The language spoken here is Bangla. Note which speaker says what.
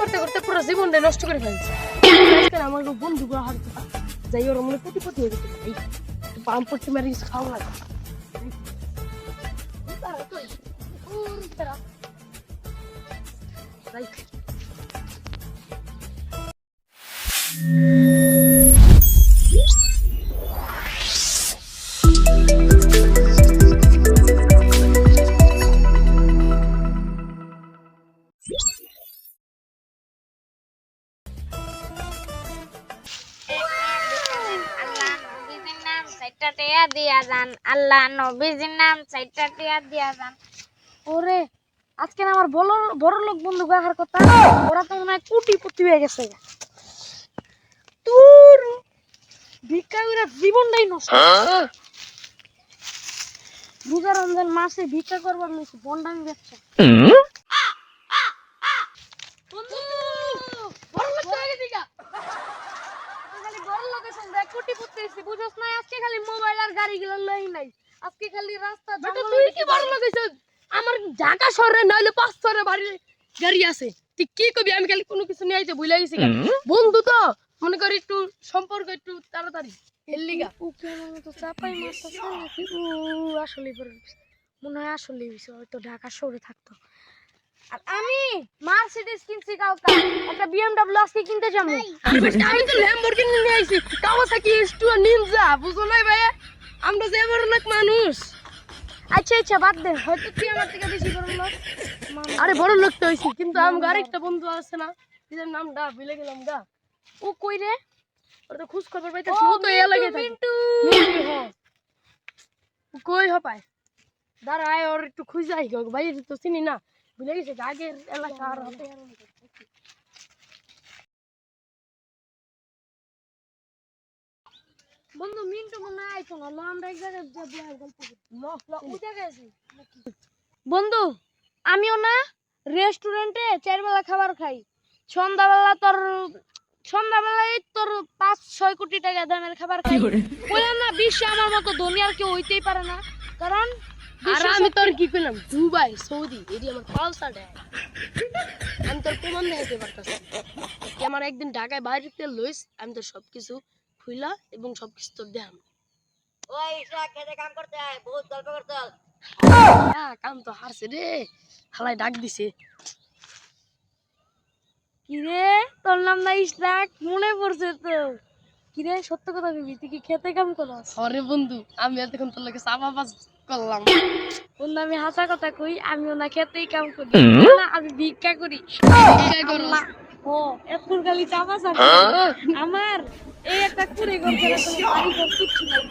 Speaker 1: করতে করতে পুরো জীবনটা নষ্ট করে ফেলছে। আজকে আমার বন্ধু হার যাই ওর মনে কোটিপতি হয়ে গেছে। এই পাম পড়তে মারি খাওয়া লাগে।
Speaker 2: আল্লাহ নবীজির নাম চাইটা টিয়া দিয়া যান।
Speaker 1: ওরে আজকে না আমার বড় লোক বন্ধু গাহার কথা, ওরা তো মনে হয় কোটিপতি হয়ে গেছে। তোর ভিক্ষা করে জীবনটাই নষ্ট। রোজা রমজান মাসে ভিক্ষা করবার লইছে বন্ডামি ব্যবসা। বন্ধু বড় লোক হয়ে গেছি গা। খালি বড় লোকের সঙ্গে কোটিপতি হইছে, বুঝছস না? আজকে খালি মোবাইল আর গাড়ি গুলো লই নাই, আজকে খালি রাস্তা জঙ্গল। তুই কি বড় লোক হইছিস? আমার ঢাকা শহরে নইলে 5 বাড়ি গাড়ি আছে, তুই কি কবি? আমি খালি কোনো কিছু নিয়ে আইতে ভুলে গেছি। বন্ধু তো মনে করি একটু সম্পর্ক একটু তাড়াতাড়ি এলিগা ওকে মনে তো চাপাই মারতেছে নাকি। আসলে মনে হয় আসলে হয়তো ঢাকা শহরে থাকতো। আর আমি মার্সিডিজ কিনছি কালকে, একটা বিএমডব্লিউ আজকে কিনতে যাবো। আমি তো ল্যাম্বরগিনি নিয়ে আইছি, কাওয়াসাকি এস2 নিনজা, বুঝো নাই ভাই? আমরা যে বড় লোক মানুষ। আচ্ছা আচ্ছা বাদ দে, হয়তো তুই আমার থেকে বেশি বড় লোক। আরে বড় লোক তো হইছি, কিন্তু আমার আরেকটা বন্ধু আছে না, এর নামটা ভুলে গেলাম গা। ও কই রে? ওর তো খোঁজ খবর পাইতাছি। ও তো এ লাগে থাকে মিন্টু। হ্যাঁ কই হপায়, দাঁড়ায় ওর একটু খুঁজাই গো ভাই, তো চিনি না, ভুলে গেছে আগের এলাকা। আর বন্ধু মিন্টু মনে আইতো না, আমরা এক জায়গায় গল্প করি। বন্ধু আমিও না রেস্টুরেন্টে 4 বেলা খাবার খাই, সন্ধ্যাবেলায় তোর 5-6 কোটি টাকা দামের খাবার খাই। বললাম না বিশ্বে আমার মতো ধনী আর কেউ হইতেই পারে না। কারণ আর আমি তোর কি কইলাম, দুবাই সৌদি এটি আমার পালসার। আমি তোর প্রমাণ দেখাতে পারতাছি। আমার একদিন ঢাকায় বাইরে লইস, আমি তোর সবকিছু খুইলা এবং সবকিছু তোর দেখাম।
Speaker 2: ওই খেতে কাম করতে আয়, বহুত গল্প করতে হয়।
Speaker 1: কাম তো হারছে রে, হালাই ডাক দিছে। কিরে তোর নাম না ইশরাক? মনে পড়ছে তো। কিরে সত্য কথা কইবি, তুই কি খেতে কাম করস? আরে বন্ধু আমি এতক্ষণ তোর লাগে চাপাবাজ করলাম। বন্ধু আমি হাসা কথা কই, আমিও না খেতেই কাম করি না, আমি ভিক্ষা করি। ভিক্ষা করস? ও এতক্ষণ খালি চাপা চাপা। আমার এই একটা কুড়ে ঘর করে বাড়ি ঘর কিচ্ছু নাই।